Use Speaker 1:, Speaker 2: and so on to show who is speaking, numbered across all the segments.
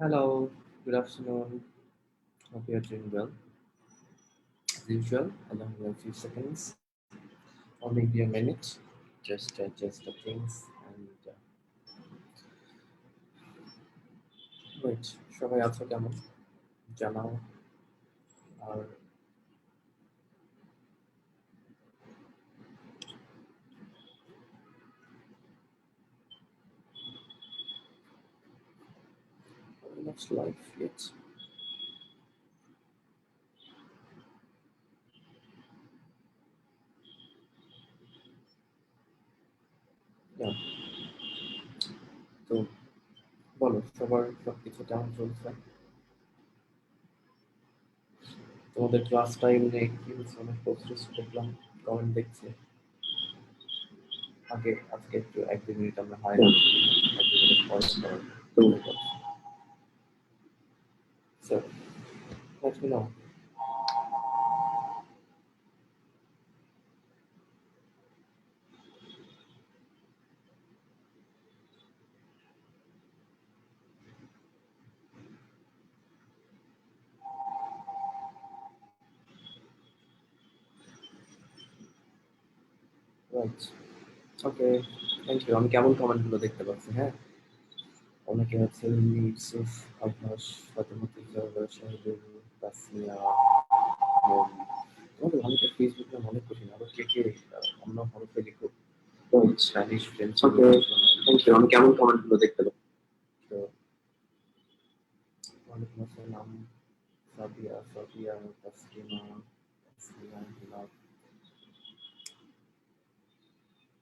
Speaker 1: Hello, good afternoon. Hope you're doing well. As usual, allow me a few seconds or maybe a minute just to adjust the things and wait. সবাই আছো কেমন জানাও আর next live yet. Yeah. তো বলো সবার সবকিছু কেমন চলছে তোমাদের ক্লাস টাইম নেই কি হচ্ছে অনেক পোস্ট দেখলাম কমেন্ট দেখছি আজকে একটু এক দু মিনিট আমরা হাই এক দু মিনিট পরে করার So let me know. Right. Okay thank you আমি কেমন কমেন্টগুলো দেখতে পাচ্ছি হ্যাঁ অনেকে আছে ইউসুফ আভাস ফাতেমাতুল জাহরা শাহিদুল তাসমিয়া তোমাদের অনেকে ফেসবুক নাম অনেক কঠিন আরো কে কে অন্য হরফে লিখো Spanish French okay thank you আমি কেমন কমেন্টগুলো দেখতে পাচ্ছি তো ওয়ালাইকুম আসসালাম সাবিয়া সাবিয়া তাসলিমা তাসলিমা হিলাল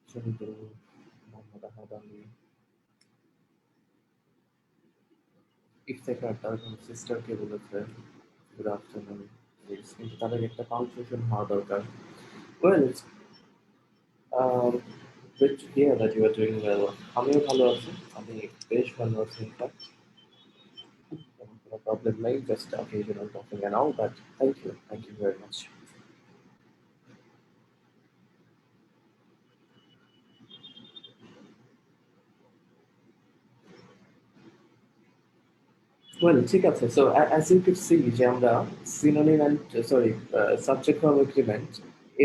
Speaker 1: শহীদুল মোহাম্মদ আহমদ আলী ইফতেখার তার কোন সিস্টারকে বলেছে গুড আফটারনুন কিন্তু তাদের একটা পাংচুয়েশন হওয়া দরকার well good to hear that you are doing well আমিও ভালো আছি আমি বেশ ভালো আছি ইনফ্যাক্ট কোনো প্রবলেম নাই just occasional talking and all but thank you very much well ঠিক আছে so as you could see যে আমরা synonym and sorry subject verb agreement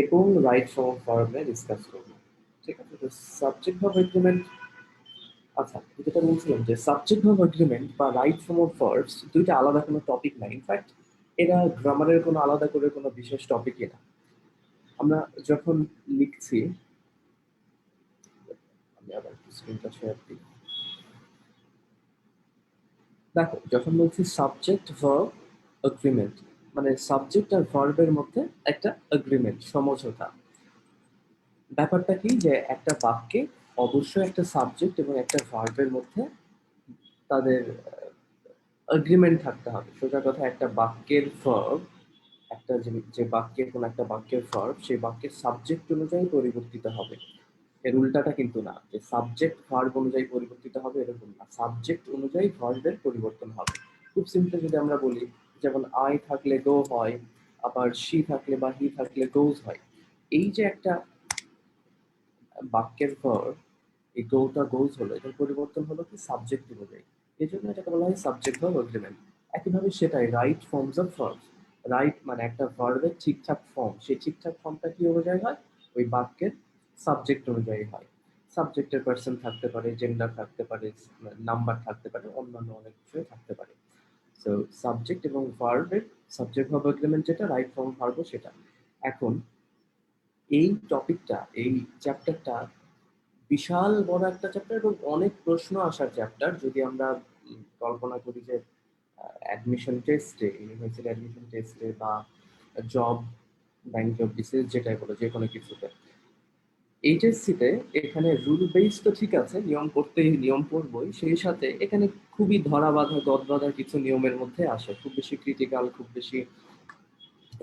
Speaker 1: এবং রাইট ফর্ম অফ ভার্বে ডিসকাস করব ঠিক আছে তো সাবজেক্ট ভার্ব এগ্রিমেন্ট আচ্ছা যেটা বলছিলাম যে সাবজেক্ট ভার্ব এগ্রিমেন্ট বা রাইট ফর্ম অফ ভার্বস দুইটা আলাদা কোনো টপিক না ইনফ্যাক্ট এরা গ্রামারের কোনো আলাদা করে কোনো বিশেষ টপিকই না আমরা যখন লিখছি আমি আবার স্ক্রিনটা শেয়ার দিই দেখো যখন বলছি সাবজেক্ট ভার্ব এগ্রিমেন্ট মানে সাবজেক্ট আর ভার্বের মধ্যে একটা এগ্রিমেন্ট সমঝোতা ব্যাপারটা কি যে একটা বাক্যে অবশ্যই একটা সাবজেক্ট এবং একটা ভার্বের মধ্যে তাদের এগ্রিমেন্ট থাকতে হবে সোজা কথা একটা বাক্যের ভার্ব একটা যে বাক্যের কোন একটা বাক্যের ভার্ব সেই বাক্যের সাবজেক্ট অনুযায়ী পরিবর্তিত হবে এর উল্টাটা কিন্তু না যে সাবজেক্ট ভার্ব অনুযায়ী পরিবর্তিত হবে এরকম না সাবজেক্ট অনুযায়ী ভার্বের পরিবর্তন হবে খুব সিম্পল যদি আমরা বলি যেমন আই থাকলে গো হয় আবার শি থাকলে বা হি থাকলে গোজ হয় এই যে একটা বাক্যের ভার্ব এই গোটা গোজ হলো এটার পরিবর্তন হলো কি সাবজেক্ট অনুযায়ী এই জন্য এটাকে বলা হয় সাবজেক্ট ভার্ব এগ্রিমেন্ট একইভাবে সেটাই right forms of verb right মানে একটা ভার্বের ঠিকঠাক ফর্ম সেই ঠিকঠাক ফর্মটা কি অনুযায়ী হয় ওই বাক্যের সাবজেক্ট অনুযায়ী হয় সাবজেক্টের পার্সন থাকতে পারে জেন্ডার থাকতে পারে নাম্বার থাকতে পারে অন্যান্য অনেক বিষয় থাকতে পারে সো সাবজেক্ট এবং ভার্বের সাবজেক্ট ভার্ব এগ্রিমেন্ট যেটা রাইট ফর্ম ভার্ব সেটা এখন এই টপিকটা এই চ্যাপ্টারটা বিশাল বড় একটা চ্যাপ্টার এবং অনেক প্রশ্ন আসার চ্যাপ্টার যদি আমরা কল্পনা করি যে অ্যাডমিশন টেস্টে ইউনিভার্সিটি অ্যাডমিশন টেস্টে বা জব ব্যাংক জব বিসিএস যেটাই বলো যে কোনো কিছুতে এইচএসসিতে এখানে রুল বেস তো ঠিক আছে নিয়ম পড়তেই নিয়ম পড়বই সেই সাথে এখানে খুবই ধরা বাঁধা গদ বাঁধা কিছু নিয়মের মধ্যে আসে খুব বেশি ক্রিটিক্যাল খুব বেশি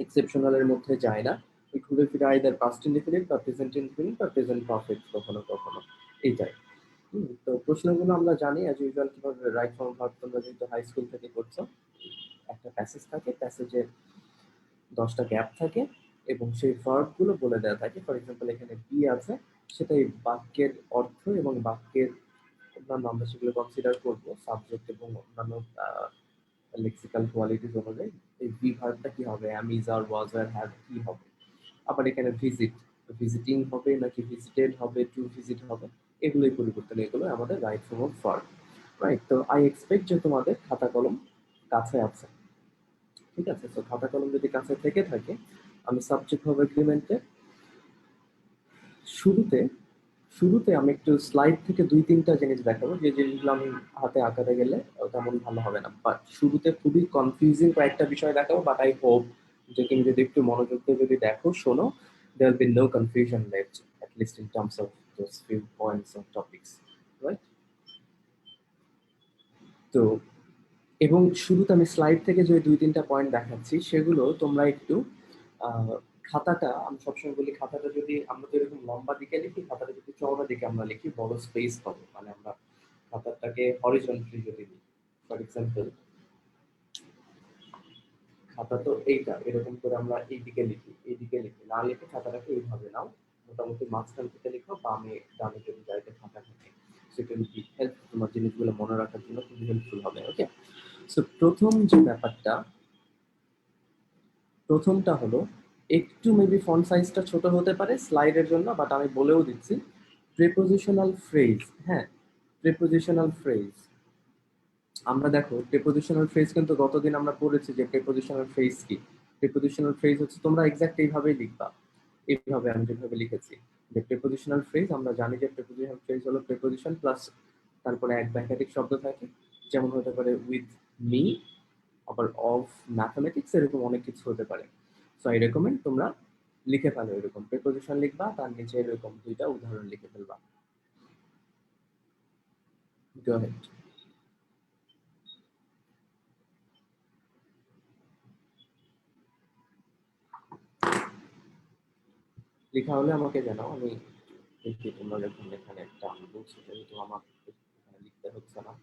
Speaker 1: এক্সেপশনালের মধ্যে যায় না ওই ঘুরে ফিরে আইদার পাস্ট ইনডিফিনিট বা প্রেজেন্ট ইনডিফিনিট বা প্রেজেন্ট পারফেক্ট কখনো কখনো এইটাই তো প্রশ্নগুলো আমরা জানি অ্যাজ ইউজুয়াল কিভাবে রাইট ফর্ম ভার্ব তোমরা যেহেতু হাই স্কুল থেকে করছো একটা প্যাসেজ থাকে প্যাসেজে 10টা গ্যাপ থাকে এবং সেই ভার্বগুলো বলে দেওয়া থাকে ফর এক্সাম্পল এখানে বি আছে সেটাই বাক্যের অর্থ এবং বাক্যের অন্যান্য আমরা সেগুলো কনসিডার করবো সাবজেক্ট এবং অন্যান্য লেক্সিক্যাল কোয়ালিটিজ অনুযায়ী এই বি ভার্বটা কি হবে, অ্যাম, is, R, was, R, have কি হবে। আবার এখানে ভিজিট, ভিজিটিং হবে নাকি ভিজিটেড হবে, টু ভিজিট হবে, এগুলোই পরিবর্তন, এগুলো আমাদের right form of verb. Right, তো আই এক্সপেক্ট যে তোমাদের খাতা কলম কাছে আছে। ঠিক আছে, তো খাতা কলম যদি কাছে থেকে থাকে, আমি সাবজেক্ট ভার্ব এগ্রিমেন্টে শুরুতে শুরুতে আমি একটু স্লাইড থেকে 2-3টা জিনিস দেখাবো, যে জিনিসগুলো আমি হাতে আঁকাতে গেলে তেমন ভালো হবে না, বাট শুরুতে খুবই কনফিউজিং কয়েকটা বিষয় দেখাবো, বাট আই হোপ যে তুমি যদি একটু মনোযোগ দিয়ে যদি দেখো শোনো, there will be no confusion left, at least in terms of those few points or topics, right? তো এবং শুরুতে আমি স্লাইড থেকে যে 2-3টা পয়েন্ট দেখাচ্ছি সেগুলো তোমরা একটু আহ, খাতাটা, আমি সবসময় বলি খাতাটা যদি আমরা তো এরকম লম্বা দিকে লিখি, খাতাটা যদি চওড়া দিকে আমরা লিখি বড় স্পেস পাবো, মানে আমরা খাতাটাকে হরিজন্টালি যদি লিখি, ফর এক্সাম্পল খাতা তো এইটা এরকম করে আমরা এইদিকে লিখি না, লিখে খাতাটাকে এইভাবে নাও, মোটামুটি মাঝখান থেকে লিখো, বামে ডানে যদি জায়গাতে ফাঁকা থাকে, সেটা কি হেল্প, তোমার জিনিসগুলো মনে রাখার জন্য খুবই হেল্পফুল হবে। ওকে, সো প্রথম যে ব্যাপারটা, প্রথমটা হলো একটু মেবি ফন্ট সাইজটা ছোট হতে পারে স্লাইডের জন্য, বাট আমি বলেও দিচ্ছি প্রিপোজিশনাল ফ্রেজ। হ্যাঁ, প্রিপোজিশনাল ফ্রেজ, আমরা দেখো প্রিপোজিশনাল ফ্রেজ কিন্তু গতদিন আমরা পড়েছি যে প্রিপোজিশনাল ফ্রেজ কি। প্রিপোজিশনাল ফ্রেজ হচ্ছে তোমরা এক্স্যাক্ট এইভাবেই লিখবা, এইভাবে আমি যেভাবে লিখেছি, যে প্রিপোজিশনাল ফ্রেজ আমরা জানি যে প্রিপোজিশনাল ফ্রেজ হলো প্রিপোজিশন প্লাস তারপরে এক বা একাধিক শব্দ থাকে, যেমন হতে পারে উইথ মি, আবার অফ ম্যাথমেটিক্স, এরকম অনেক কিছু হতে পারে। সো আই রেকমেন্ড তোমরা লিখে ফেলো, এরকম প্রিপোজিশন লিখবা, তার নিচে এরকম 2টা উদাহরণ লিখে ফেলবা। গো হেড। লেখা হলে আমাকে জানাও, আমি দেখি তোমরা যখন এখানে একটা, আমি বলছি যেহেতু আমার এখানে লিখতে হচ্ছে না।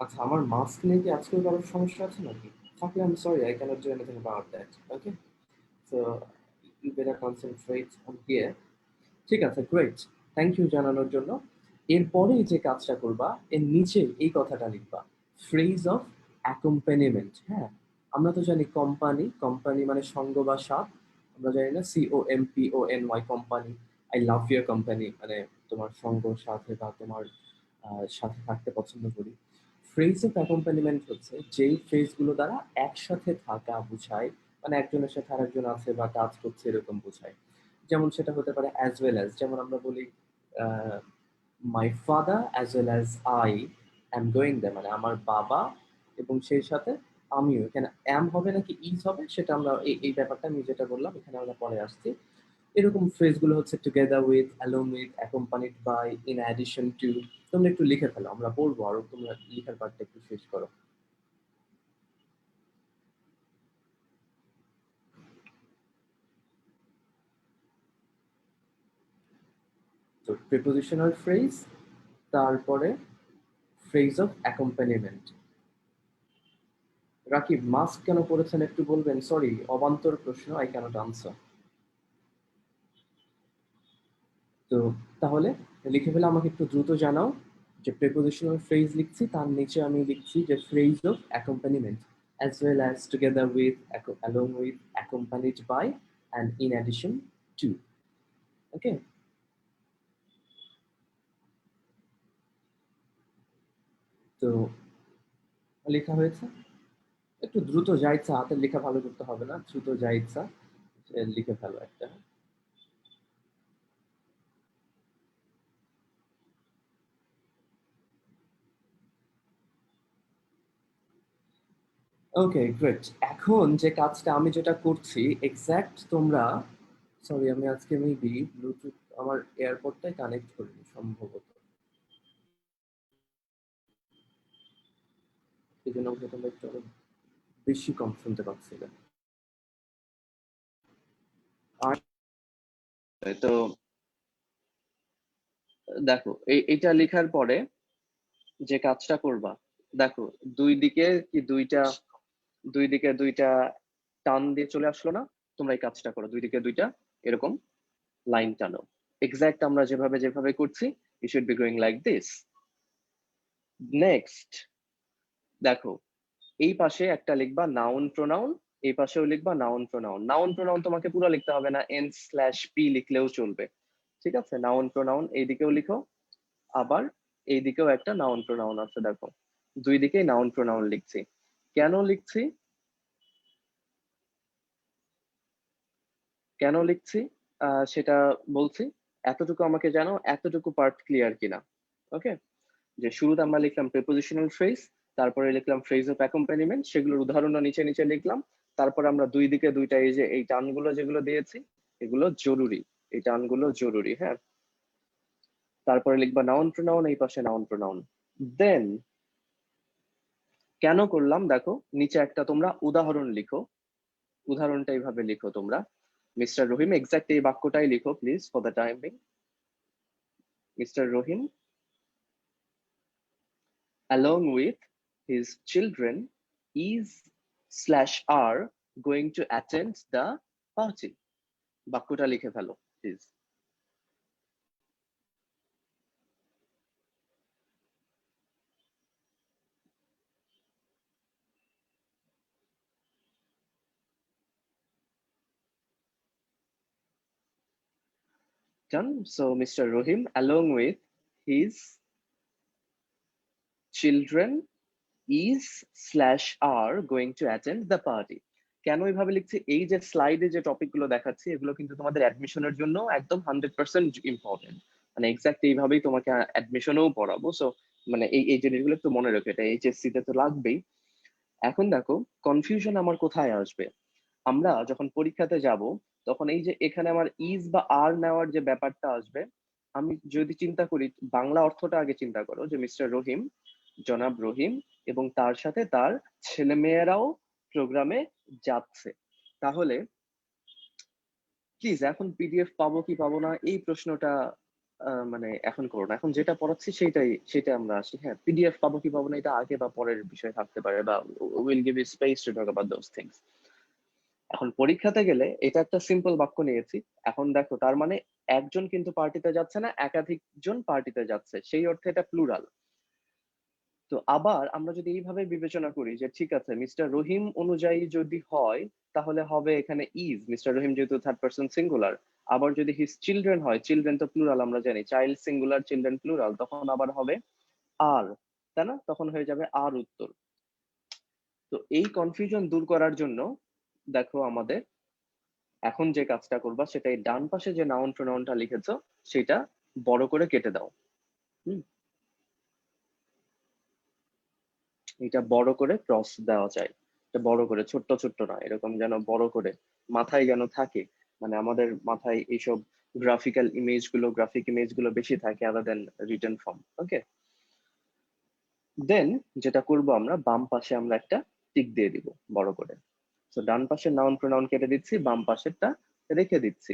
Speaker 1: আচ্ছা, আমার মাস্ক নিয়ে কি আজকেও কারোর সমস্যা আছে নাকি? থাকলে আমি sorry, I cannot do anything about that. Okay, so you better concentrate on here. ঠিক আছে, গ্রেট, থ্যাংক ইউ জানানোর জন্য। এরপরে যে কাজটা করবা, এর নিচে এই কথাটা লিখবা, ফ্রেজ অফ অ্যাকম্পানিমেন্ট। হ্যাঁ, আমরা তো জানি কোম্পানি, কোম্পানি মানে সঙ্গ বা সাথ, আমরা জানি না COMPONY company, I love your company মানে তোমার সঙ্গ সাথে বা তোমার সাথে থাকতে পছন্দ করি। ফ্রেজ অফ অ্যাকম্পানিমেন্ট হচ্ছে যেই ফ্রেজগুলো দ্বারা একসাথে থাকা বোঝায়, মানে একজনের সাথে আরেকজন আছে বা কাজ করছে এরকম বোঝায়। যেমন সেটা হতে পারে অ্যাজ ওয়েল অ্যাজ, যেমন আমরা বলি my father as well as I am going they, মানে আমার বাবা এবং সেই সাথে আমিও। এখানে অ্যাম হবে নাকি ইজ হবে সেটা আমরা এই ব্যাপারটা আমি যেটা বললাম এখানে আমরা পরে আসছি। এরকম ফ্রেজগুলো হচ্ছে together with, along with, accompanied by, in addition to. তোমরা একটু লিখে ফেলো, আমরা বলবো আরো, তোমরা লিখার পার্টটা একটু শেষ করো। তো প্রিপোজিশনাল ফ্রেজ, তারপরে ফ্রেজ অফ অ্যাকম্পানিমেন্ট। রাকিব মাস্ক কেন পড়েছেন একটু বলবেন? সরি, অবান্তর প্রশ্ন, আই ক্যানট আনসার। তো তাহলে লিখে ফেলে আমাকে একটু দ্রুত জানাও যে প্রেপোজিশনাল ফ্রেজ লিখছি, তার নিচে আমি লিখছি যে phrase of accompaniment, as well as together with, along with, accompanied by, and in addition to. ওকে, তো লেখা হয়েছে, একটু দ্রুত যা ইচ্ছা, হাতের লেখা ভালো করতে হবে না, দ্রুত যা ইচ্ছা লিখে ফেলো একটা। ওকে, গ্রেট। এখন যে কাজটা আমি যেটা করছি এক্স্যাক্ট তোমরা, সরি আমি আজকে মেবি ব্লুটুথ আমার এয়ারপডটাই কানেক্ট করিনি সম্ভবত। এই জন্য তোমরা একটু আরো বেশি কম শুনতে পাচ্ছিলে। আর
Speaker 2: তো দেখো এইটা লেখার পরে যে কাজটা করবা, দেখো দুই দিকে কি দুইটা টান দিয়ে চলে আসলো না? তোমরা এই কাজটা করো, দুই দিকে দুইটা এরকম লাইন টানো। এক্সাক্ট আমরা যেভাবে যেভাবে করছি, you should be going like this. Next দেখো, এই পাশে একটা লিখবা নাউন প্রোনাউন, এই পাশেও লিখবা নাউন প্রোনাউন। নাউন প্রোনাউন তোমাকে পুরো লিখতে হবে না, এন স্ল্যাশ পি লিখলেও চলবে। ঠিক আছে, নাউন প্রোনাউন এইদিকেও লিখো, আবার এইদিকেও একটা নাউন প্রোনাউন আছে। দেখো দুই দিকেই নাউন প্রোনাউন লিখছি। কেন লিখছি কেন লিখছি সেটা বলছি। এতটুকু আমাকে জানো, এতটুকু পার্ট ক্লিয়ার কিনা? ওকে, যে শুরুতে আমরা লিখলাম প্রিপোজিশনাল ফ্রেজ, তারপরে লিখলাম ফ্রেজ অফ অ্যাকম্পানিমেন্ট, সেগুলোর উদাহরণও নিচে নিচে লিখলাম। তারপরে আমরা দুই দিকে দুইটা এই যে এই টানগুলো যেগুলো দিয়েছি, এগুলো জরুরি, এই টানগুলো জরুরি। হ্যাঁ, তারপরে লিখবা নাউন প্রোনাউন, এই পাশে নাউন প্রোনাউন। দেন কেন করলাম দেখো, নিচে একটা তোমরা উদাহরণ লিখো। উদাহরণটা এইভাবে লিখো তোমরা, মিস্টার রহিম, এক্সাক্ট এই বাক্যটাই লিখো please for the time being. Mister Rahim along with his children is/are going to attend the party. বাক্যটা লিখে ফেলো please. Done. So Mr. Rohim, along with his children, is/are going to attend the party. কেন এইভাবে লিখছি? এই যে স্লাইডে যে topic গুলো দেখাচ্ছি, এগুলো কিন্তু তোমাদের অ্যাডমিশনের জন্য একদম 100% ইম্পর্টেন্ট। মানে এক্সাক্ট এইভাবেই তোমাকে অ্যাডমিশনেও পড়াবো। সো মানে এই জিনিসগুলো একটু মনে রেখো, এটা এইচএসসি তে তো লাগবেই। এখন দেখো কনফিউশন আমার কোথায় আসবে, আমরা যখন পরীক্ষাতে যাব তখন এই যে এখানে আমার ইজ বা আর নেওয়ার যে ব্যাপারটা আসবে, আমি যদি চিন্তা করি, বাংলা অর্থটা আগে চিন্তা করো, যে মিস্টার রহিম, জনাব রহিম এবং তার সাথে তার ছেলেমেয়েরাও প্রোগ্রামে যাচ্ছে। তাহলে প্লিজ এখন পিডিএফ পাবো কি পাবো না এই প্রশ্নটা মানে এখন করো না, এখন যেটা পড়াচ্ছি সেটা আমরা আসি। হ্যাঁ, পিডিএফ পাবো কি পাবো না এটা আগে বা পরের বিষয় থাকতে পারে, বা will give you space to talk about those things. এখন পরীক্ষাতে গেলে এটা একটা সিম্পল বাক্য নিয়েছি। এখন দেখো তার মানে একজন কিন্তু পার্টিতে যাচ্ছে না, একাধিক জন পার্টিতে যাচ্ছে, সেই অর্থে এটা প্লুরাল। তো আবার আমরা যদি এইভাবে বিবেচনা করি যে ঠিক আছে মিস্টার রহিম অনুযায়ী যদি হয়, তাহলে হবে এখানে ইজ, মিস্টার রহিম যেহেতু থার্ড পারসন সিঙ্গুলার। আবার যদি হিজ চিলড্রেন হয়, চিলড্রেন তো প্লুরাল আমরা জানি, চাইল্ড সিঙ্গুলার চিলড্রেন প্লুরাল, তখন আবার হবে আর, তাই না? তখন হয়ে যাবে আর উত্তর। তো এই কনফিউশন দূর করার জন্য দেখো আমাদের এখন যে কাজটা করবা, সেটাই ডান পাশে যে নাউন প্রোনাউনটা লিখেছো সেটা বড় করে কেটে দাও। হুম, এটা বড় করে ক্রস দেওয়া যায়, এটা বড় করে, ছোট্ট ছোট্ট না, এরকম যেন বড় করে মাথায় যেন থাকে। মানে আমাদের মাথায় এইসব গ্রাফিক ইমেজ গুলো বেশি থাকে আদার দেন রিটেন ফর্ম। ওকে, দেন যেটা করব আমরা বাম পাশে আমরা একটা টিক দিয়ে দিব বড় করে। তো ডান পাশের নাউন প্রোনাউন কেটে দিচ্ছি, বাম পাশেরটা রেখে দিচ্ছি।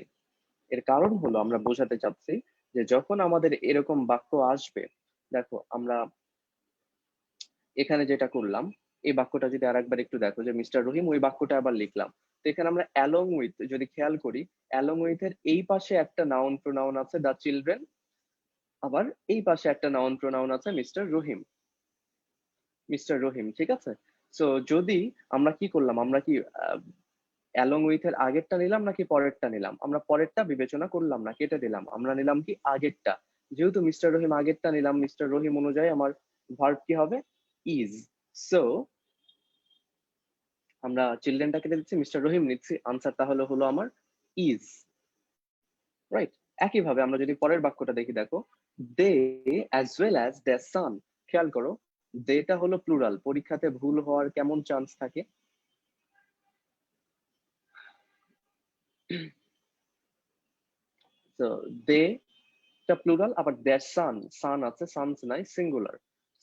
Speaker 2: এর কারণ হলো আমরা বোঝাতে চাচ্ছি যে যখন আমাদের এরকম বাক্য আসবে, দেখো আমরা এখানে যেটা করলাম, এই বাক্যটা যদি আরেকবার একটু দেখো, যে মিস্টার রহিম, ওই বাক্যটা আবার লিখলাম। তো এখানে আমরা অ্যালং উইথ যদি খেয়াল করি, অ্যালং উইথ এর এই পাশে একটা নাউন প্রোনাউন আছে দ্য চিলড্রেন, আবার এই পাশে একটা নাউন প্রোনাউন আছে মিস্টার রহিম। মিস্টার রহিম, ঠিক আছে। সো যদি আমরা কি করলাম, আমরা কি অ্যালং উইথ এর আগেরটা নিলাম নাকি পরেরটা নিলাম? আমরা পরেরটা বিবেচনা করলাম না, কেটে দিলাম, আমরা নিলাম কি আগেরটা। যেহেতু মিস্টার রহিম আগেরটা নিলাম, মিস্টার রহিম অনুযায়ী আমার ভার্ব কি হবে? ইজ। সো আমরা চিলড্রেনটা কেটে দিচ্ছি, মিস্টার রহিম নিচ্ছি, আনসার তাহলে হলো আমার ইজ। রাইট। একইভাবে আমরা যদি পরের বাক্যটা দেখি, দেখো they as well as their son. খেয়াল করো, দেটা হলো প্লুরাল, পরীক্ষাতে ভুল হওয়ার কেমন চান্স থাকে? তো দে টা প্লুরাল, আবার দেয়ার সান, সান আছে, সানস নাই, সিঙ্গুলার।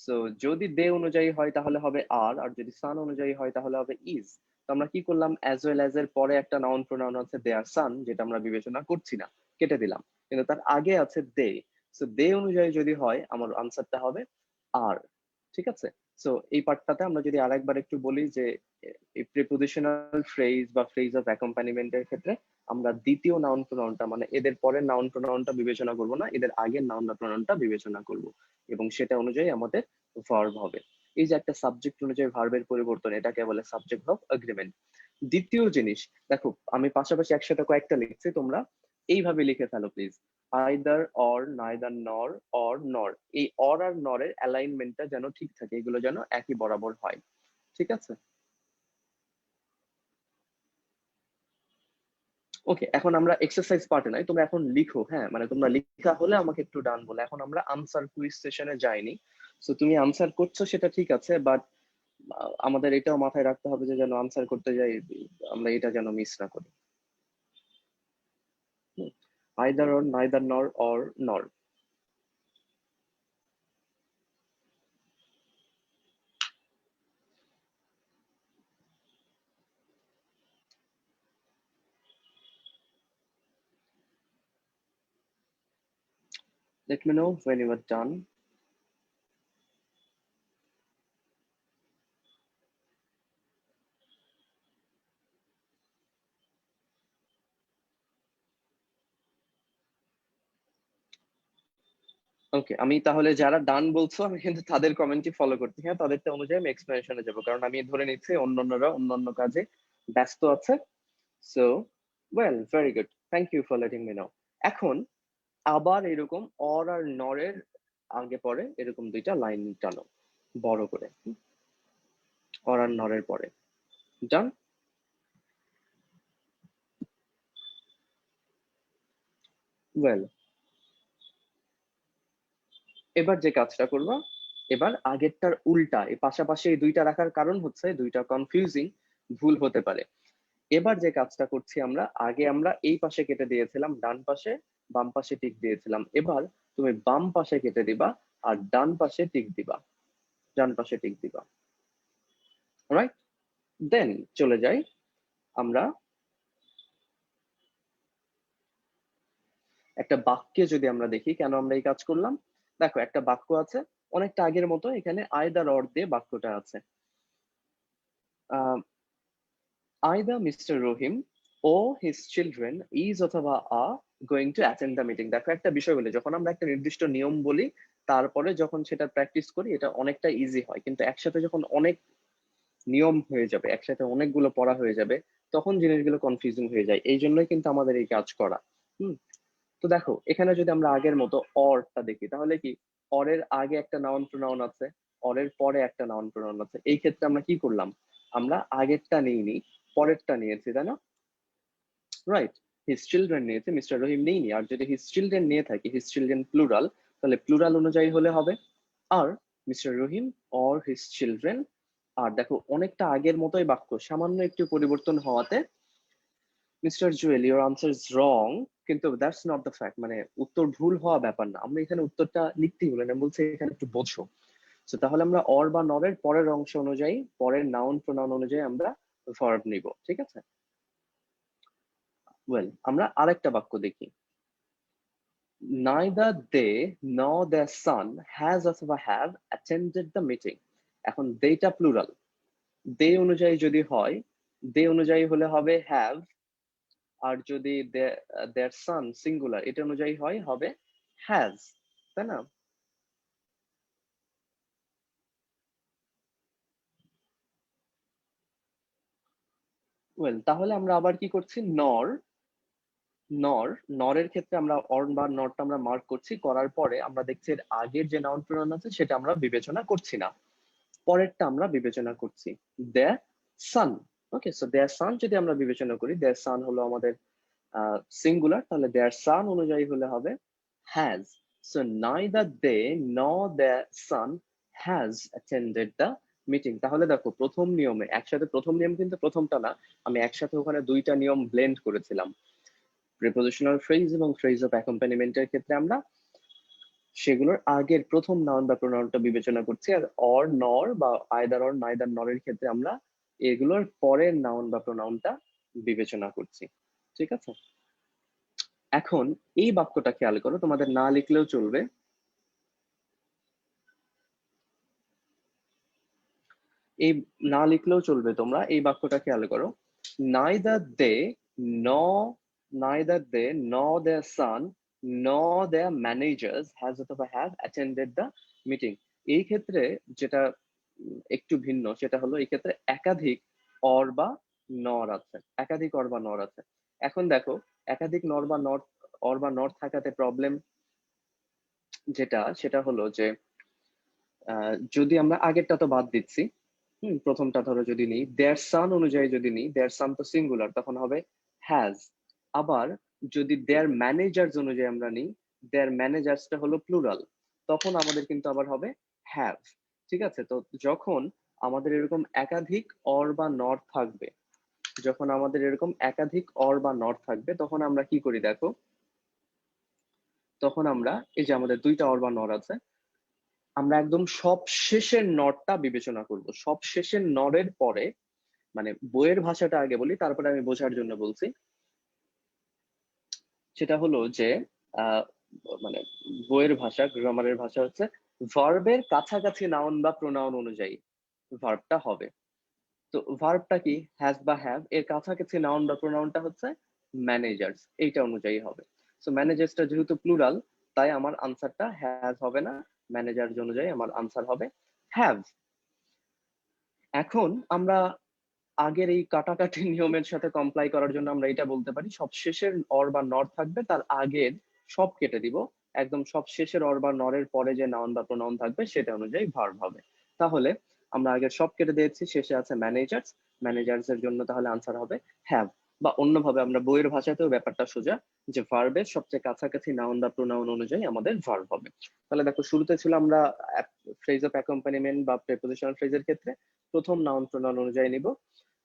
Speaker 2: সো যদি দে অনুযায়ী হয় তাহলে হবে আর, আর যদি সান অনুযায়ী হয় তাহলে হবে ইজ। তো আমরা কি করলাম, অ্যাজ ওয়েল অ্যাজ এর পরে একটা নাউন প্রোনাউন আছে দেয়ার সান, যেটা আমরা বিবেচনা করছি না, কেটে দিলাম, কিন্তু তার আগে আছে দে। সো দে অনুযায়ী যদি হয় আমার আনসারটা হবে আর। ঠিক আছে, সো এই পার্টটাতে আমরা যদি আরেকবার একটু বলি যে এই প্রিপোজিশনাল ফ্রেজ বা ফ্রেজ অফ অ্যাকম্পানিমেন্টের ক্ষেত্রে আমরা দ্বিতীয় নাউন প্রোনাউনটা, মানে এদের পরের নাউন প্রোনাউনটা বিবেচনা করব না, এদের আগের নাউন প্রোনাউনটা বিবেচনা করব, এবং সেটা অনুযায়ী আমাদের ভার্ব হবে। এই যে একটা সাবজেক্ট অনুযায়ী ভার্বের পরিবর্তন, এটাকে বলে সাবজেক্ট ভার্ব এগ্রিমেন্ট। দ্বিতীয় জিনিস, দেখো আমি পাশাপাশি একসাথে কয়েকটা লিখছি, তোমরা এইভাবে লিখে ফেলো প্লিজ। আইদার, অর, নাইদার, নর, অর, নর। এই অর আর নরের অ্যালাইনমেন্টটা যেন ঠিক থাকে, এগুলো যেন একই বরাবর হয়। ঠিক আছে, ওকে। এখন আমরা এক্সারসাইজ পার্টে নাই, তোমরা এখন লিখো। হ্যাঁ, মানে তোমরা লিখা হলে আমাকে একটু ডান বলে। এখন আমরা আনসার কুইজ সেশনে যাইনি, সো তুমি আনসার করছো সেটা ঠিক আছে, বাট আমাদের এটাও মাথায় রাখতে হবে যে যেন আনসার করতে যাই আমরা এটা যেন মিস না করি। আইদার, অর, নাইদার, নর, অর, নর। Let me know when you are done. ওকে, আমি তাহলে যারা ডান বলছো আমি কিন্তু তাদের কমেন্টই ফলো করছি। হ্যাঁ, তাদেরটা অনুযায়ী আমি এক্সপ্লেনেশনে যাবো, কারণ আমি ধরে নিচ্ছি অন্যান্যরা অন্যান্য কাজে ব্যস্ত আছে। So well, very good, thank you for letting me know. এখন আবার এরকম অর আর নরের আগে পরে এরকম দুইটা লাইন টানো বড় করে, অর আর নরের পরে। ডান। ওয়েল, এবার যে কাজটা করবো, এবার আগেরটার উল্টা এই পাশাপাশি এই দুইটা রাখার কারণ হচ্ছে দুইটা কনফিউজিং, ভুল হতে পারে। এবার যে কাজটা করছি আমরা, আগে আমরা এই পাশে কেটে দিয়েছিলাম ডান পাশে, বাম পাশে টিক দিয়েছিলাম। এবার তুমি বাম পাশে কেটে দিবা আর ডান পাশে টিক দিবা, ডান পাশে টিক দিবা। রাইট, দেন চলে যাই আমরা একটা বাক্যে। যদি আমরা দেখি কেন আমরা এই কাজ করলাম, দেখো একটা বাক্য আছে অনেকটা আগের মতো, এখানে আইদার অর দিয়ে বাক্যটা আছে। Either Mr. Rohim or his children is অথবা are going to attend the meeting। দেখো একটা বিষয় বলি, যখন আমরা একটা নির্দিষ্ট নিয়ম বলি তারপরে যখন সেটা প্র্যাকটিস করি এটা অনেকটা ইজি হয়, কিন্তু একসাথে যখন অনেক নিয়ম হয়ে যাবে, একসাথে অনেকগুলো পড়া হয়ে যাবে, তখন জিনিসগুলো কনফিউজিং হয়ে যায়। এই জন্যই কিন্তু আমাদের এই কাজ করা। হুম, তো দেখো এখানে যদি আমরা আগের মতো অরটা দেখি, তাহলে কি অরের আগে একটা নাউন প্রোনাউন আছে, অরের পরে একটা নাউন প্রোনাউন আছে। এই ক্ষেত্রে আমরা কি করলাম, আমরা আগেরটা নিইনি, পরেরটা নিয়েছি, তাই না? রাইট, হিজ চিলড্রেন নিয়েছে, মিস্টার রহিম নেইনি। আর যদি হিজ চিলড্রেন নিয়ে থাকি, হিজ চিলড্রেন প্লুরাল, তাহলে প্লুরাল অনুযায়ী হলে হবে আর mister Rahim or his children. আর দেখো অনেকটা আগের মতোই বাক্য, সামান্য একটু পরিবর্তন হওয়াতে mister Jewel your answer is wrong, কিন্তু দ্যাটস নট দ্য ফ্যাক্ট, মানে উত্তর ভুল হওয়া ব্যাপার না, আমরা এখানে উত্তরটা লিখতেই হলো না, বলছে এখানে একটু বোঝো। তো তাহলে আমরা অর বা নরের পরের অংশ অনুযায়ী, পরের নাউন প্রোনাউন অনুযায়ী আমরা ভার্ব নিব। ঠিক আছে, ওয়েল আমরা আরেকটা বাক্য দেখি। Neither they nor their son has অথবা have attended the meeting। এখন দেটা প্লুরাল, দে অনুযায়ী যদি হয়, দে অনুযায়ী হলে হবে have, আর যদি their son সিঙ্গুলার এটা অনুযায়ী হয় হবে has, তাই না? ওয়েল, তাহলে আমরা আবার কি করছি, নর, নর, নরের ক্ষেত্রে আমরা অর বা নরটা আমরা মার্ক করছি, করার পরে আমরা দেখছি এর আগের যে নাউন প্রোনাউন আছে সেটা আমরা বিবেচনা করছি না, পরেরটা আমরা বিবেচনা করছি, দেয়ার সান। ওকে, সো দেয়ার সান যদি আমরা বিবেচনা করি, দেয়ার সান হলো আমাদের সিঙ্গুলার, তাহলে দেয়ার সান অনুযায়ী হলে হবে হ্যাজ। সো নাইদার দে নর দেয়ার sun has attended the meeting. তাহলে দেখো প্রথম নিয়মে একসাথে, প্রথম নিয়ম কিন্তু প্রথমটা না, আমি একসাথে ওখানে দুইটা নিয়ম ব্লেন্ড করেছিলাম। প্রিপোজিশনাল ফ্রেজ এবং ফ্রেজ অফ অ্যাকম্পানিমেন্টের ক্ষেত্রে আমরা সেগুলোর আগের প্রথম নাউন বা প্রোনাউনটা বিবেচনা করছি, আর অর নর বা আইদার অর নাইদার নরের ক্ষেত্রে আমরা এগুলোর পরের নাউন বা প্রোনাউনটা বিবেচনা করছি। ঠিক আছে, এখন এই বাক্যটা খেয়াল করো, তোমাদের না লিখলেও চলবে। এই না লিখলেও চলবে, তোমরা এই বাক্যটা খেয়াল করো। নাইদার দে ন নাইদার দে ন দেয়ার সান ন দেয়ার ম্যানেজার্স হ্যাজ অথবা হ্যাভ অ্যাটেন্ডেড দ্য মিটিং। এই ক্ষেত্রে যেটা একটু ভিন্ন সেটা হলো এই ক্ষেত্রে একাধিক অর বা নর আছে, একাধিক অর বা নর আছে। এখন দেখো, একাধিক নর বা নর অর বা নর থাকাতে প্রবলেম যেটা সেটা হলো যে যদি আমরা আগেরটা তো বাদ দিচ্ছি, প্রথমটা ধরো যদি নিই দেয়ার সান অনুযায়ী, যদি নিই দেয়ার সান তো সিঙ্গুলার, তখন হবে হ্যাজ। আবার যদি দেয়ার ম্যানেজার্স অনুযায়ী আমরা নিই, দেয়ার ম্যানেজার্সটা হলো প্লুরাল, তখন আমাদের কিন্তু আবার হবে হ্যাভ। ঠিক আছে, তো যখন আমাদের এরকম একাধিক অর বা নট থাকবে, যখন আমাদের এরকম একাধিক অর বা নট থাকবে, তখন আমরা কি করি দেখো, তখন আমরা এই যে আমাদের দুইটা অর বা নর আছে, আমরা একদম সব শেষের নটটা বিবেচনা করব। সব শেষের নরের পরে, মানে বইয়ের ভাষাটা আগে বলি, তারপরে আমি বোঝার জন্য বলছি। সেটা হলো যে আহ, মানে বইয়ের ভাষা, গ্রামারের ভাষা হচ্ছে ভার্বের কাছাকাছি নাউন বা প্রোনাউন অনুযায়ী ভার্বটা হবে। তো ভার্বটা কি, হ্যাজ বা হ্যাভ, এর কাছাকাছি নাউন বা প্রোনাউনটা হচ্ছে ম্যানেজার্স, এইটা অনুযায়ী হবে। সো ম্যানেজার্সটা যেহেতু প্লুরাল, তাই আমার আনসারটা হ্যাজ হবে না, ম্যানেজার্স অনুযায়ী আমার আনসার হবে হ্যাভ। এখন আমরা আগের এই কাটাকাটি নিয়মের সাথে কমপ্লাই করার জন্য আমরা এটা বলতে পারি, সব শেষের অর বা নর থাকবে, তার আগের সব কেটে দিব, একদম সব শেষের অর বা নরের পরে যে নাউন বা প্রোনাউন থাকবে সেটা অনুযায়ী ভার্ব হবে। তাহলে আমরা আগের সব কেটে দিয়েছি, শেষে আছে ম্যানেজার্স, ম্যানেজার্স এর জন্য তাহলে আনসার হবে হ্যাভ। বা অন্যভাবে আমরা বইয়ের ভাষাতেও ব্যাপারটা সোজা, যে ভার্বের সবচেয়ে কাছাকাছি নাউন বা প্রোনাউন অনুযায়ী আমাদের ভার্ব হবে। তাহলে দেখো, শুরুতে ছিল আমরা ফ্রেজ অফ অ্যাকম্পানিমেন্ট বা প্রিপোজিশনাল ফ্রেজের ক্ষেত্রে প্রথম নাউন প্রোনাউন অনুযায়ী নিব,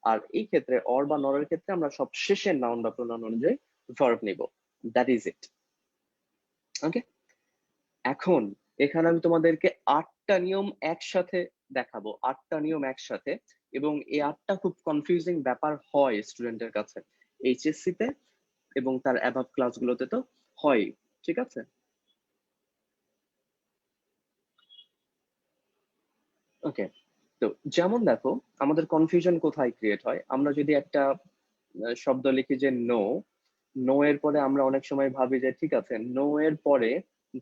Speaker 2: আর এই ক্ষেত্রে অর বা নরের ক্ষেত্রে আমরা সব শেষের নাউন বা প্রোনাউন অনুযায়ী ভার্ব নিব। That is it. ওকে, এখন এখানে আমি তোমাদেরকে 8টা নিয়ম একসাথে দেখাবো, 8টা নিয়ম একসাথে। এবং এই 8টা খুব কনফিউজিং ব্যাপার হয় স্টুডেন্টের কাছে এইচএসসি তে এবং তার অ্যাবাভ ক্লাসগুলোতে তো হয়। ঠিক আছে, ওকে। তো যেমন দেখো, আমাদের কনফিউশন কোথায় ক্রিয়েট হয়, আমরা যদি একটা শব্দ লিখি যে নো, নো এর পরে আমরা অনেক সময় ভাবি যে ঠিক আছে, নো এর পরে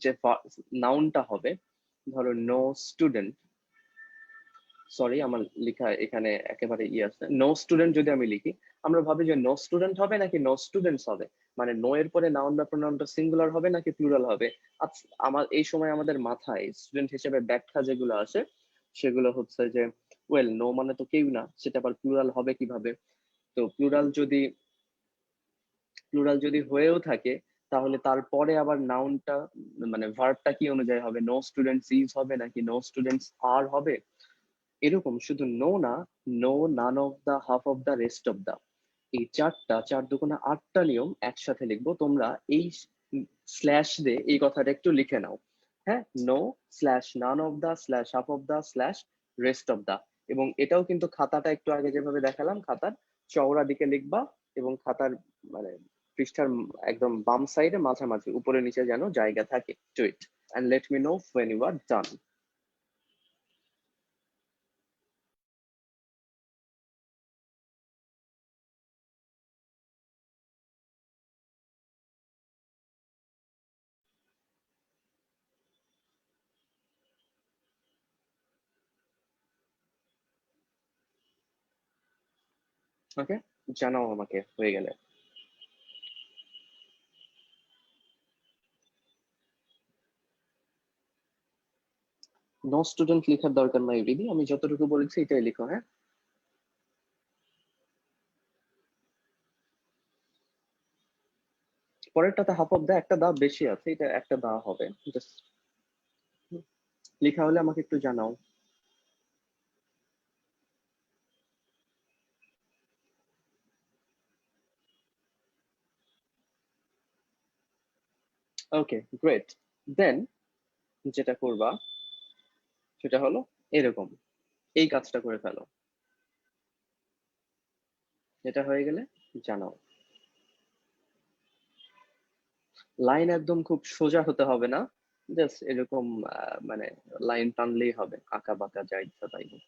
Speaker 2: যে নাউনটা হবে, ধরো নো স্টুডেন্ট, সরি আমার লেখা এখানে একেবারে আছে, নো স্টুডেন্ট যদি আমি লিখি, আমরা ভাবি যে নো স্টুডেন্ট হবে নাকি নো স্টুডেন্টস হবে, মানে নো এর পরে নাউন বা প্রোনাউনটা সিঙ্গুলার হবে নাকি প্লুরাল হবে। আচ্ছা, আমার এই সময় আমাদের মাথায় স্টুডেন্ট হিসেবে ব্যাখ্যা যেগুলো আসে সেগুলো হচ্ছে যে ওয়েল, নো মানে তো কেউ না, সেটা আবার প্লুরাল হবে কিভাবে। তো প্লুরাল যদি হয়েও থাকে, তাহলে তারপরে আবার নাউনটা মানে ভার্বটা কি অনুযায়ী হবে, নো স্টুডেন্টস ইজ হবে নাকি নো স্টুডেন্টস আর হবে। এরকম শুধু নো না, no, none of the, half of the, rest of the, এই চার দুগুণে 8টা নিয়ম একসাথে লিখবো। তোমরা এই স্ল্যাশ দিয়ে এই কথাটা একটু লিখে নাও। হ্যাঁ, no slash none of the slash half of the slash rest of the. এবং এটাও কিন্তু খাতাটা একটু আগে যেভাবে দেখালাম, খাতার চওড়া দিকে লিখবা, এবং খাতার মানে পৃষ্ঠার একদম বাম সাইডে মাঝামাঝি উপরে নিচে যেন জায়গা থাকে। To it and let me know when you are done. Okay, জানাও আমাকে হয়ে গেলে। নো স্টুডেন্ট লেখার দরকার নাই দিদি, আমি যতটুকু বলেছি এটাই লিখো। হ্যাঁ, পরেরটাতে হাফ অফ দা, একটা দা বেশি আছে, এটা একটা দা হবে। জাস্ট লেখা হলে আমাকে একটু জানাও। ওকে, গ্রেট। দেন যেটা করবা সেটা হলো এরকম, এই কাজটা করে ফেলো। এটা হয়ে গেলে জানাও। লাইন একদম খুব সোজা হতে হবে না, জাস্ট এরকম মানে লাইন টানলেই হবে, আঁকা বাঁকা যা ইচ্ছা তাই হোক।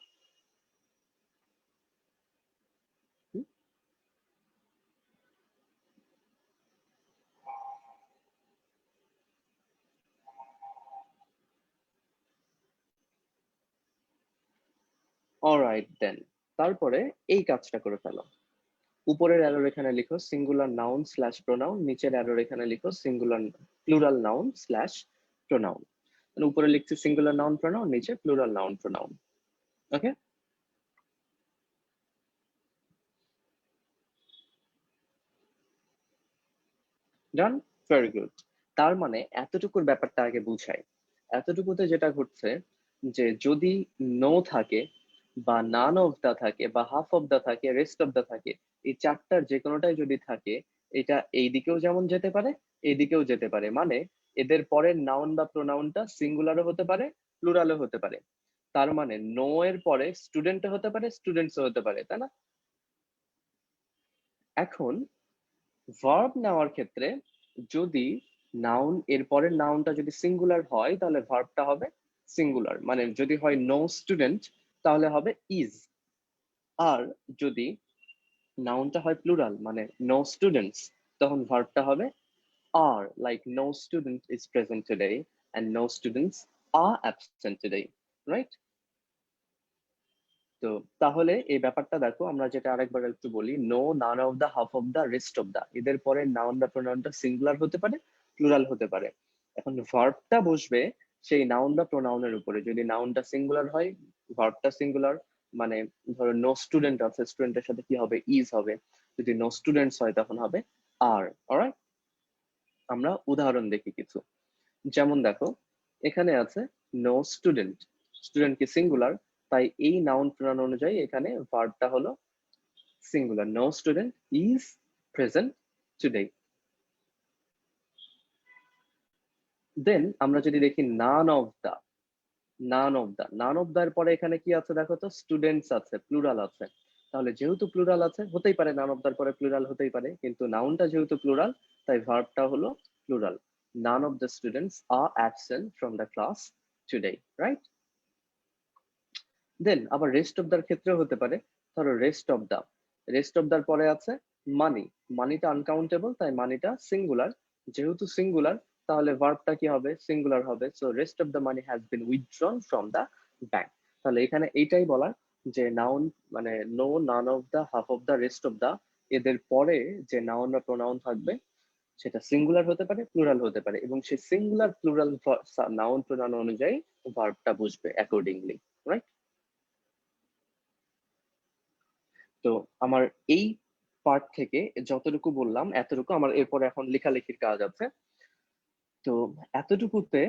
Speaker 2: অলরাইট দেন, তারপরে এই কাজটা করে ফেলো। উপরের অ্যারোর এখানে লিখো সিঙ্গুলার নাউন স্ল্যাশ প্রোনাউন, নিচের অ্যারোর এখানে লিখো singular plural noun slash pronoun. উপরে লিখছি সিঙ্গুলার নাউন প্রোনাউন, নিচে প্লুরাল নাউন প্রোনাউন। ওকে, ডান, ভেরি গুড। তার মানে এতটুকুর ব্যাপারটা আগে বুঝাই। এতটুকুতে যেটা ঘটছে যে যদি নো থাকে বা নান অফ দা থাকে বা হাফ অফ দা থাকে, রেস্ট অফ দা থাকে, এই চারটার যে কোনোটাই যদি থাকে, এটা এই দিকেও যেমন যেতে পারে এইদিকেও যেতে পারে। মানে এদের পরের নাউন বা প্রোনাউনটা সিঙ্গুলারও হতে পারে, প্লুরালও হতে পারে। তার মানে নো এর পরে স্টুডেন্টও হতে পারে, স্টুডেন্টসও হতে পারে, তাই না? এখন ভার্ব নেওয়ার ক্ষেত্রে যদি নাউন এর পরের নাউনটা যদি সিঙ্গুলার হয় তাহলে ভার্বটা হবে সিঙ্গুলার। মানে যদি হয় নো স্টুডেন্ট তাহলে হবে ইজ। আর যদি নাউনটা হয় প্লুরাল মানে নো স্টুডেন্টস, তখন ভার্বটা হবে are, like no student is present today and no students are absent today, right? তো তাহলে এই ব্যাপারটা দেখো, আমরা যেটা আরেকবার একটু বলি, no, none of the, half of the, rest of the, এদের পরে নাউন বা প্রোনাউনটা সিঙ্গুলার হতে পারে, প্লুরাল হতে পারে। এখন ভার্বটা বসবে সেই নাউন বা প্রোনাউনের উপরে। যদি নাউনটা সিঙ্গুলার হয় ভার্বটা সিঙ্গুলার, মানে ধরো নো স্টুডেন্ট আছে, স্টুডেন্টের সাথে কি হবে? ইজ হবে। যদি নো স্টুডেন্টস হয় তখন হবে আর। অলরাইট, আমরা উদাহরণ দেখি কিছু। যেমন দেখো, এখানে আছে নো স্টুডেন্ট, স্টুডেন্ট কি সিঙ্গুলার, তাই এই নাউন প্রোনাউন অনুযায়ী এখানে ভার্বটা হলো singular, no student is present today. Then আমরা যদি দেখি নান অফ দা, নান অফ দার পরে এখানে কি আছে দেখো তো? স্টুডেন্টস আছে, প্লুরাল আছে। তাহলে যেহেতু প্লুরাল আছে, হতেই পারে নান অফ দার পরে প্লুরাল হতেই পারে, কিন্তু নাউনটা যেহেতু প্লুরাল তাই ভার্বটা হলো plural. None of the students are absent from the class today, right? Then আবার রেস্ট অফ দার ক্ষেত্রেও হতে পারে। ধরো রেস্ট অফ দার পরে আছে মানি, মানিটা আনকাউন্টেবল তাই মানিটা সিঙ্গুলার। যেহেতু সিঙ্গুলার তাহলে ভার্বটা কি হবে? সিঙ্গুলার হবে। So rest of the money has been withdrawn from the bank. তাহলে এখানে এইটাই বলার যে নাউন মানে no, none of the, half of the, rest of the, এদের পরে যে নাউন বা প্রোনাউন থাকবে সেটা সিঙ্গুলার হতে পারে, প্লুরাল হতে পারে, এবং সেই সিঙ্গুলার প্লুরাল নাউন প্রোনাউন অনুযায়ী ভার্বটা বুঝবে অ্যাকর্ডিংলি, রাইট? তো আমার এই পার্ট থেকে যতটুকু বললাম এতটুকু, আমার এরপরে এখন লেখালেখির কাজ আছে। তো এতটুকুতে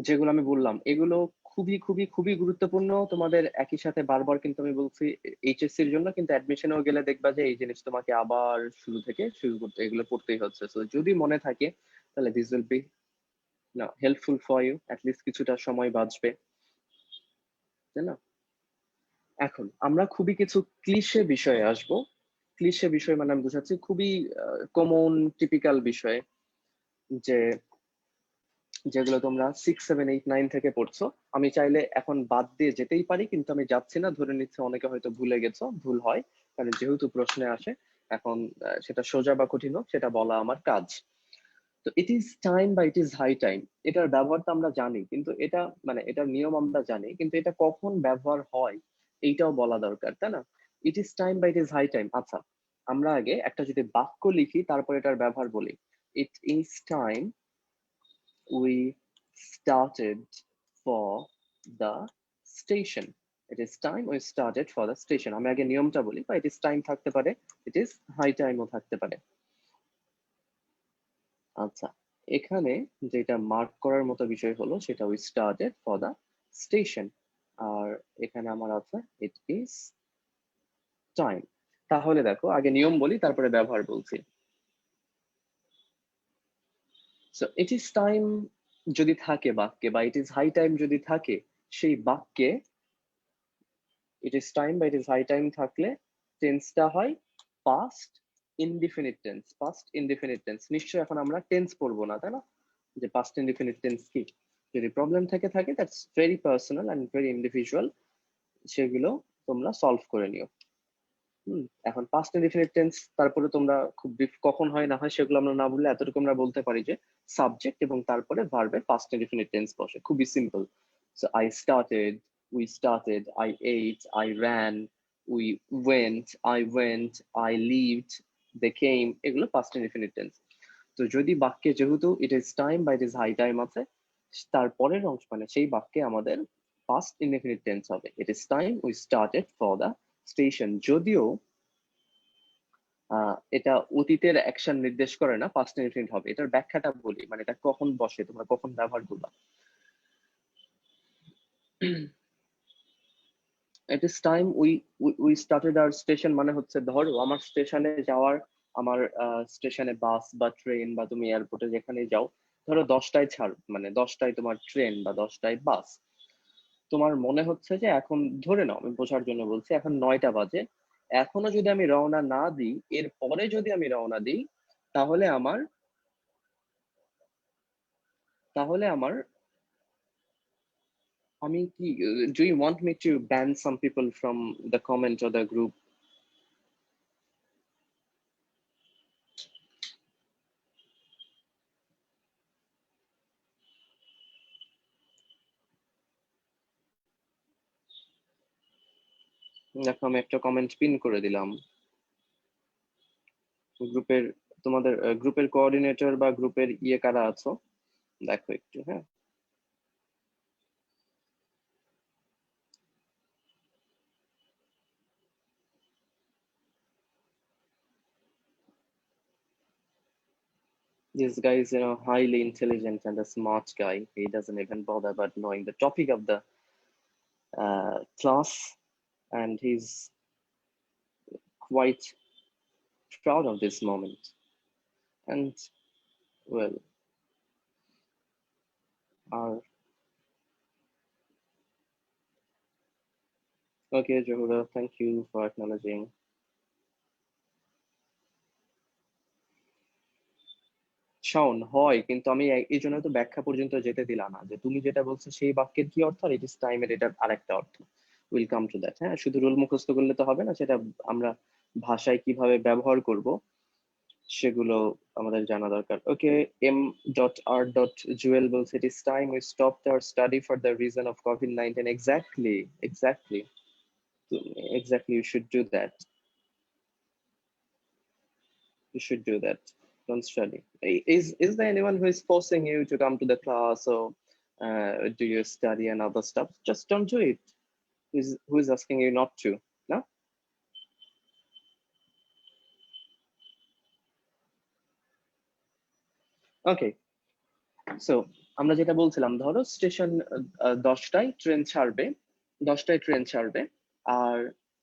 Speaker 2: যেগুলো আমি বললাম এগুলো খুবই খুবই খুবই গুরুত্বপূর্ণ তোমাদের। একই সাথে বারবার কিন্তু আমি বলছি এইচএসসি এর জন্য, কিন্তু অ্যাডমিশনেও গেলে দেখবা যে এই জিনিস তোমাকে আবার শুরু থেকে শুরু করতে, এগুলো পড়তেই হচ্ছে। তো যদি মনে থাকে তাহলে দিস উইল বি না হেল্পফুল ফর ইউ, অ্যাটলিস্ট কিছুটা সময় বাঁচবে, তাই না? এখন আমরা খুবই কিছু ক্লিশে বিষয়ে আসব। ক্লিশে বিষয় মানে আমি বুঝাচ্ছি খুবই কমন টিপিক্যাল বিষয়, যে যেগুলো তোমরা 6, 7, 8, 9 থেকে পড়ছো। আমি চাইলে এখন বাদ দিয়ে যেতেই পারি, কিন্তু আমি যাচ্ছি না, ধরে নিচ্ছে অনেকে হয়তো ভুলে গেছো, ভুল হয় কারণ যেহেতু প্রশ্নে আসে। এখন সেটা সোজা বা কঠিন হোক সেটা বলা আমার কাজ। তো ইট ইজ টাইম বা ইট ইজ হাই টাইম, এটার ব্যবহার তো আমরা জানি, কিন্তু এটা মানে এটার নিয়ম আমরা জানি, কিন্তু এটা কখন ব্যবহার হয় এইটাও বলা দরকার, তাই না? ইট ইজ টাইম বা ইট ইজ হাই টাইম। আচ্ছা, আমরা আগে একটা যদি বাক্য লিখি তারপর এটার ব্যবহার বলি। ইট is time we started for the station. It is time we started for the station. আমি আগে নিয়মটা বলি, বা ইট ইজ টাইম থাকতে পারে, ইট ইজ হাই টাইমও থাকতে পারে। আচ্ছা, এখানে যেটা মার্ক করার মতো বিষয় হলো সেটা we started for the station. আর এখানে আমার আছে ইট ইজ টাইম। তাহলে দেখো আগে নিয়ম বলি তারপরে ব্যবহার বলছি। সো ইট ইজ টাইম যদি থাকে বাক্যে বা ইট ইজ হাই টাইম যদি থাকে, সেই বাক্যে ইট ইজ টাইম বা ইট ইজ হাই টাইম থাকলে টেন্সটা হয় past indefinite tense. Past indefinite tense. নিশ্চয়ই এখন আমরা টেন্স পড়বো না, তাই না? যে পাস্ট ইনডিফিনিট টেন্স কি, যদি প্রবলেম থাকে that's very personal and very individual, সেগুলো তোমরা সলভ করে নিও। এখন পাস্ট ইনডিফিনিট টেন্স তারপরে তোমরা খুব কখন হয় না হয় সেগুলো আমরা না বললে এতটুকু আমরা বলতে পারি যে সাবজেক্ট এবং তারপরে ভার্বের পাস্ট ইনডিফিনিট টেন্স বসে, খুবই simple. So I started, we started, I ate, I ran, we went, I went, I lived, they came, এগুলো পাস্ট ইনডিফিনিট টেন্স। তো যদি বাক্যে যেহেতু ইট ইজ টাইম বা ইট ইজ হাই টাইম আছে, তারপরের অংশ মানে সেই বাক্যে আমাদের পাস্ট ইনডিফিনিট টেন্স হবে, ইট is time we started for the station. যদিও এটা অতীতের অ্যাকশন নির্দেশ করে না, পাস্ট ইনডিফিনিট হবে। এটার ব্যাখ্যাটা বলি, মানে এটা কখন বসে, তোমরা কখন ব্যবহার করবা। ইট is time we started our station মানে হচ্ছে, ধরো আমার স্টেশনে যাওয়ার, আমার স্টেশনে বাস বা ট্রেন বা তুমি এয়ারপোর্টে যেখানে যাও, ধরো 10টায় ছাড়, মানে 10টায় তোমার ট্রেন বা 10টায় বাস। তোমার মনে হচ্ছে যে এখন, ধরে নাও, আমি বোঝার জন্য বলছি, এখন 9টা বাজে, এখনো যদি আমি রওনা না দিই, এর পরে যদি আমি রওনা দিই, তাহলে আমার তাহলে আমার আমি কি, do you want me to ban some people from the comment or the group? দেখো আমি একটা কমেন্ট পিন করে দিলাম গ্রুপের। তোমাদের গ্রুপের কোঅর্ডিনেটর বা গ্রুপের ইয়ে কারা আছো দেখো একটু, হ্যাঁ। This guy is, highly intelligent and a smart guy. He doesn't even bother about knowing the topic of the class, and he's quite proud of this moment. And well, our okay, Jehuda, thank you for acknowledging. Shaon হয়, কিন্তু আমি এই জন্য তো ব্যাখ্যা পর্যন্ত যেতে দিলাম না, যে তুমি যেটা বলছো সেই বাক্যের কি অর্থ আর ইট ইজ টাইমের এটার আরেকটা অর্থ। Will come to that. হ্যাঁ, শুধু রুল মুখস্থ করলে তো হবে না, সেটা আমরা ভাষায় কিভাবে ব্যবহার করব সেগুলো আমাদের জানা দরকার। ওকে, m.r.জুয়েল বলছে it is time we stopped our study for the reason of COVID. Exactly, exactly, exactly, you should do that, you should do that. Don't study. Is there anyone who is forcing you to come to the class or do your study and other stuff? Just don't do it. Who is asking you not to? No? Okay. So আমরা যেটা বলছিলাম, ধরো station 10টায় train ছাড়বে, 10টায় train ছাড়বে, আর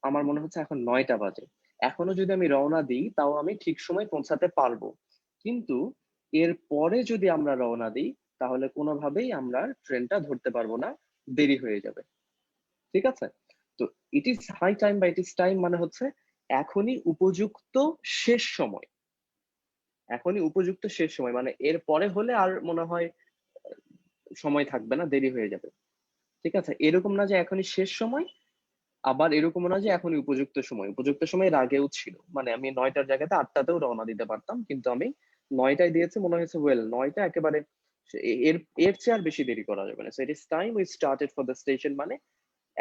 Speaker 2: আমার মনে হচ্ছে এখন 9টা বাজে। এখনো যদি আমি রওনা দিই তাও আমি ঠিক সময় পৌঁছাতে পারবো, কিন্তু এর পরে যদি আমরা রওনা দিই তাহলে কোনোভাবেই আমরা ট্রেনটা ধরতে পারবো না, দেরি হয়ে যাবে। ঠিক আছে? তো ইট ইজ হাই টাইম বা ইট ইজ টাইম মানে হচ্ছে এখনই উপযুক্ত শেষ সময়। এখনই উপযুক্ত শেষ সময় মানে এর পরে হলে আর মনে হয় সময় থাকবে না, দেরি হয়ে যাবে। ঠিক আছে? এরকম না যে এখনই শেষ সময়, আবার এরকম না যে এখনই উপযুক্ত সময়। উপযুক্ত সময়ের আগেও ছিল, মানে আমি 9টার জায়গাতে 8টাতেও রওনা দিতে পারতাম, কিন্তু আমি 9টায় দিয়েছি, মনে হয়েছে ওয়েল 9টা একেবারে, এর এর চেয়ে আর বেশি দেরি করা যাবে না। So it is time we started for the station মানে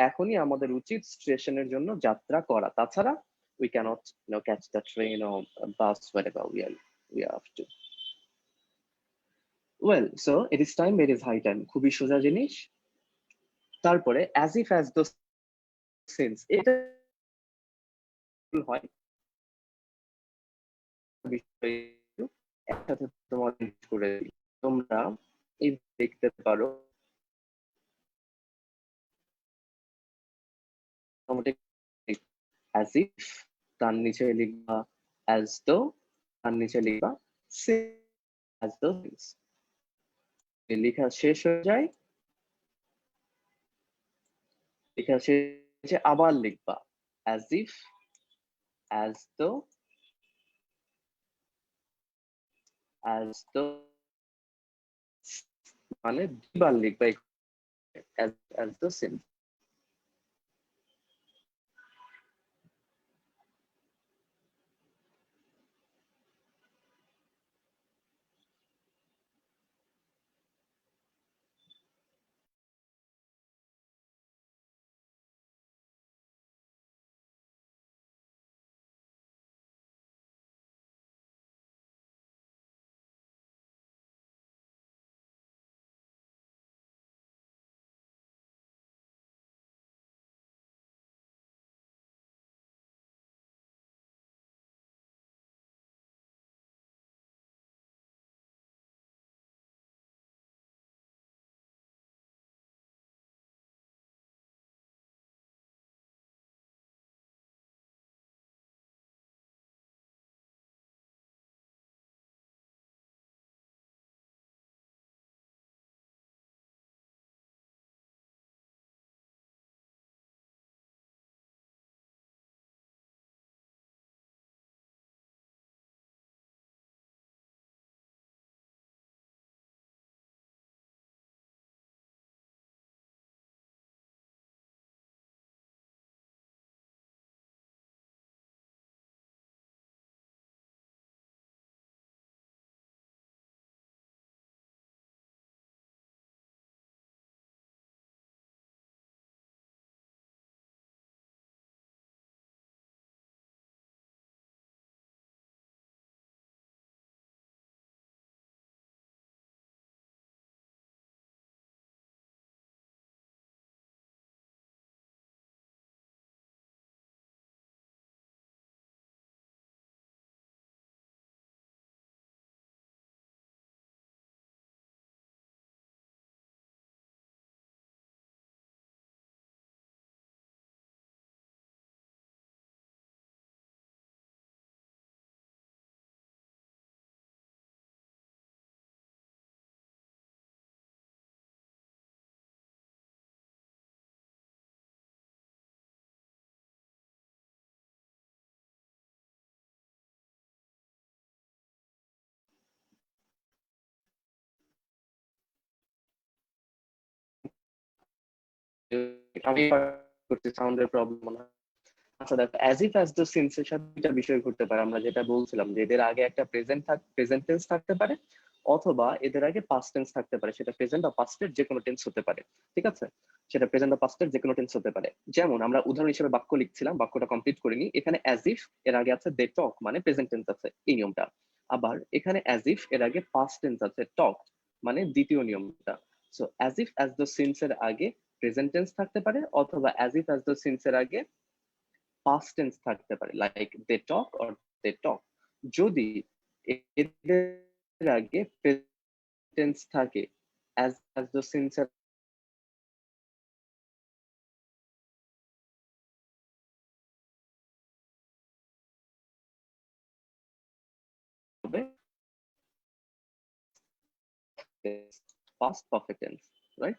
Speaker 2: এখনই আমাদের উচিত স্টেশনের জন্য যাত্রা করা। তাছাড়া we cannot catch the train or bus whatever we have to. Well, so it is time, it is high time, খুবই সোজা জিনিস। তারপরে as if as the since, এটা হয় বিষয় একসাথে তোমার করে দিই। তোমরা এই দেখতে পারো মোটামুটি অ্যাজ ইফ, তার নিচে লিখবা অ্যাজ দো, তার নিচে লিখবা অ্যাজ দো। লেখা শেষ হয়ে যায়, লেখা শেষে আবার লিখবা as if, as though, as though, মানে দুইবার লিখবা as the same। আমি করতে সাউন্ডের প্রবলেম মনে হয়। আচ্ছা দেখো, as if as the since এর সাথে দুইটা বিষয় ঘটতে পারে। আমরা যেটা বলছিলাম যে এদের আগে একটা প্রেজেন্ট টেন্স থাকতে পারে, অথবা এদের আগে পাস্ট টেন্স থাকতে পারে। সেটা প্রেজেন্ট বা পাস্টের যে কোনো টেন্স হতে পারে, ঠিক আছে? সেটা প্রেজেন্ট বা পাস্টের যে কোনো টেন্স হতে পারে। যেমন আমরা উদাহরণ হিসেবে বাক্য লিখছিলাম, বাক্যটা কমপ্লিট করিনি। এখানে অ্যাজ ইফ এর আগে আছে দে টক, মানে প্রেজেন্ট টেন্স আছে, এই নিয়মটা। আবার এখানে অ্যাজ ইফ এর আগে পাস্ট টেন্স আছে, টক, মানে দ্বিতীয় নিয়মটা। So as if as the since এর আগে প্রেজেন্ট টেন্স থাকতে পারে, অথবা as if as the since এর আগে পাস্ট টেন্স থাকতে পারে, লাইক দে টক অর দে টক। যদি এদের আগে টেন্স থাকে অ্যাজ দ্য সিন্স এর হবে পাস্ট পারফেক্ট টেন্স, রাইট?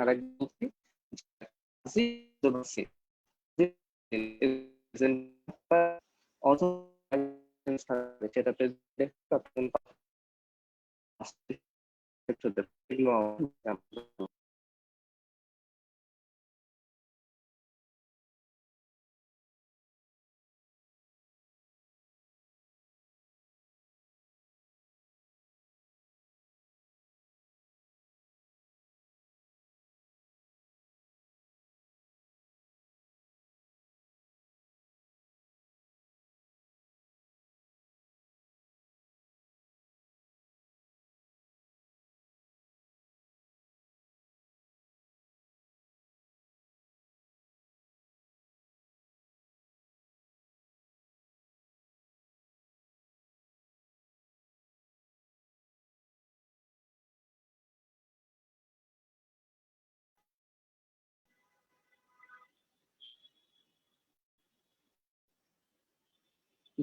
Speaker 2: আরেক বলছি, সেটা প্রেজেন্ট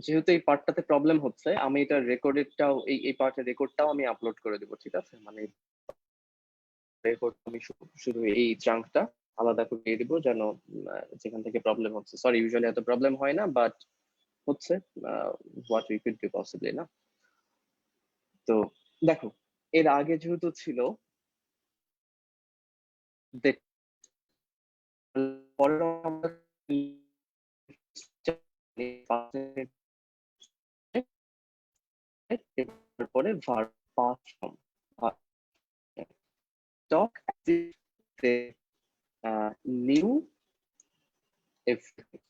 Speaker 2: যেহেতু এই পার্টটাতে প্রবলেম হচ্ছে, আমি এটা রেকর্ডেডটাও এই পার্টের রেকর্ডটাও আমি আপলোড করে দেবো, ঠিক আছে? মানে রেকর্ড আমি শুধু এই চাঙ্কটা আলাদা করে দিয়ে দিব, যেন যেখান থেকে প্রবলেম হচ্ছে। সরি, ইউজুয়ালি এত প্রবলেম হয় না, বাট হচ্ছে what we could do possibly, না? তো দেখো, এর আগে যেহেতু ছিল পরের আমরা পরে verb past form talk as if they knew everything.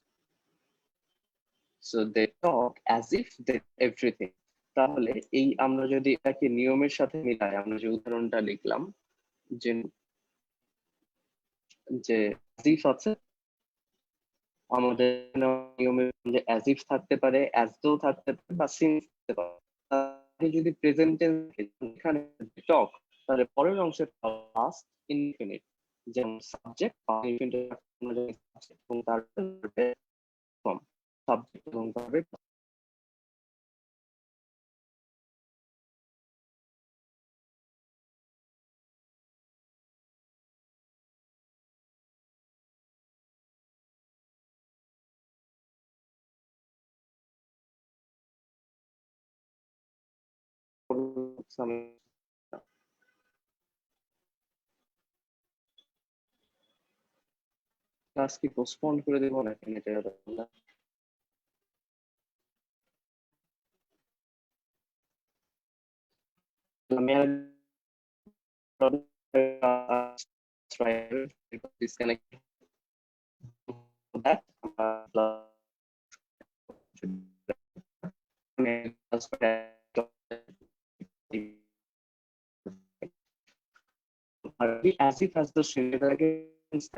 Speaker 2: So they talk as if they everything. তাহলে এই আমরা যদি এটাকে নিয়মের সাথে মিলাই, আমরা যে উদাহরণটা লিখলাম, যে যে as if আছে, আমাদের নিয়মে যে as if থাকতে পারে, as though থাকতে পারে, বা since থাকতে পারে। তাহলে যদি প্রেজেন্ট টেন্স এখানে টক, তাহলে পরের অংশের past ইনফিনিট, যেমন সাবজেক্ট এবং তারপরে ফর্ম, সাবজেক্ট এবং ভার্বের ক্লাস কি পোস্টপোন করে দেবো নাকি এটা? আমি আর try to disconnect that. As if as the student against